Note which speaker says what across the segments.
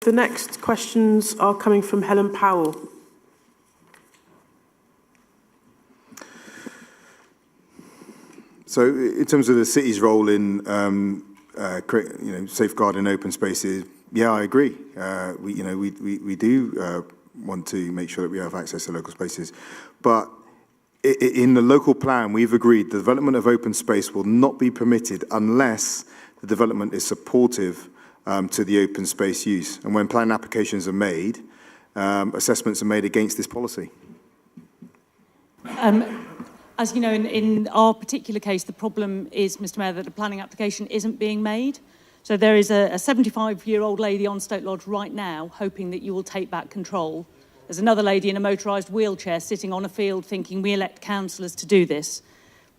Speaker 1: The next questions are coming from Helen Powell.
Speaker 2: So, in terms of the city's role in safeguarding open spaces, yeah, I agree. We do want to make sure that we have access to local spaces, but in the local plan, we've agreed the development of open space will not be permitted unless the development is supportive to the open space use. And when plan applications are made, assessments are made against this policy.
Speaker 3: As you know, in our particular case, the problem is, Mr Mayor, that the planning application isn't being made. So there is a 75-year-old lady on Stoke Lodge right now hoping that you will take back control. There's another lady in a motorised wheelchair sitting on a field thinking we elect councillors to do this.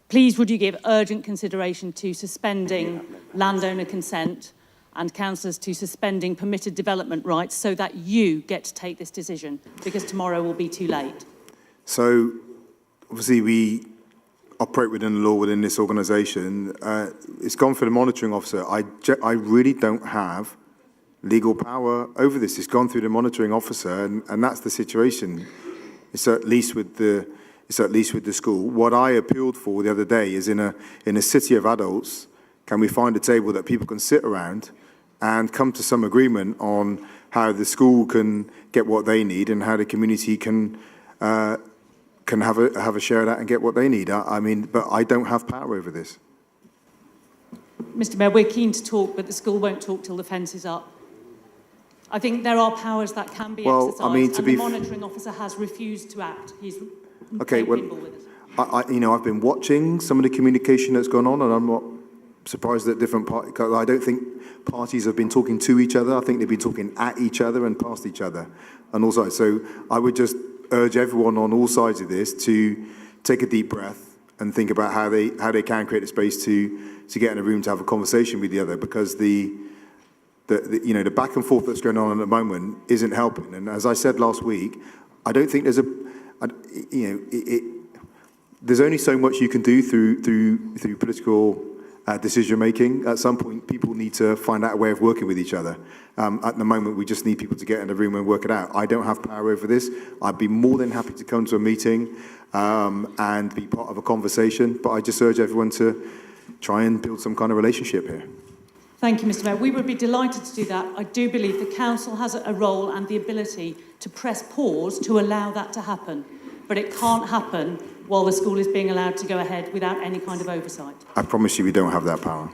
Speaker 3: Please would you give urgent consideration to suspending landowner consent and councillors to suspending permitted development rights so that you get to take this decision, because tomorrow will be too late.
Speaker 2: So, obviously, we operate within the law within this organisation. It's gone for the monitoring officer. I really don't have legal power over this. It's gone through the monitoring officer, and that's the situation. It's at least with the school. What I appealed for the other day is in a city of adults, can we find a table that people can sit around and come to some agreement on how the school can get what they need and how the community can have a share of that and get what they need. But I don't have power over this.
Speaker 3: Mr Mayor, we're keen to talk, but the school won't talk till the fence is up. I think there are powers that can be exercised, and the monitoring officer has refused to act. He's
Speaker 2: okay. Well, I've been watching some of the communication that's gone on, and I'm not surprised that different parties. I don't think parties have been talking to each other. I think they've been talking at each other and past each other, and also. So I would just urge everyone on all sides of this to take a deep breath and think about how they can create a space to get in a room to have a conversation with the other, because the back and forth that's going on at the moment isn't helping. And as I said last week, I don't think there's only so much you can do through political decision making. At some point, people need to find out a way of working with each other. At the moment, we just need people to get in the room and work it out. I don't have power over this. I'd be more than happy to come to a meeting and be part of a conversation, but I just urge everyone to try and build some kind of relationship here.
Speaker 3: Thank you, Mr Mayor. We would be delighted to do that. I do believe the council has a role and the ability to press pause to allow that to happen, but it can't happen while the school is being allowed to go ahead without any kind of oversight.
Speaker 2: I promise you we don't have that power.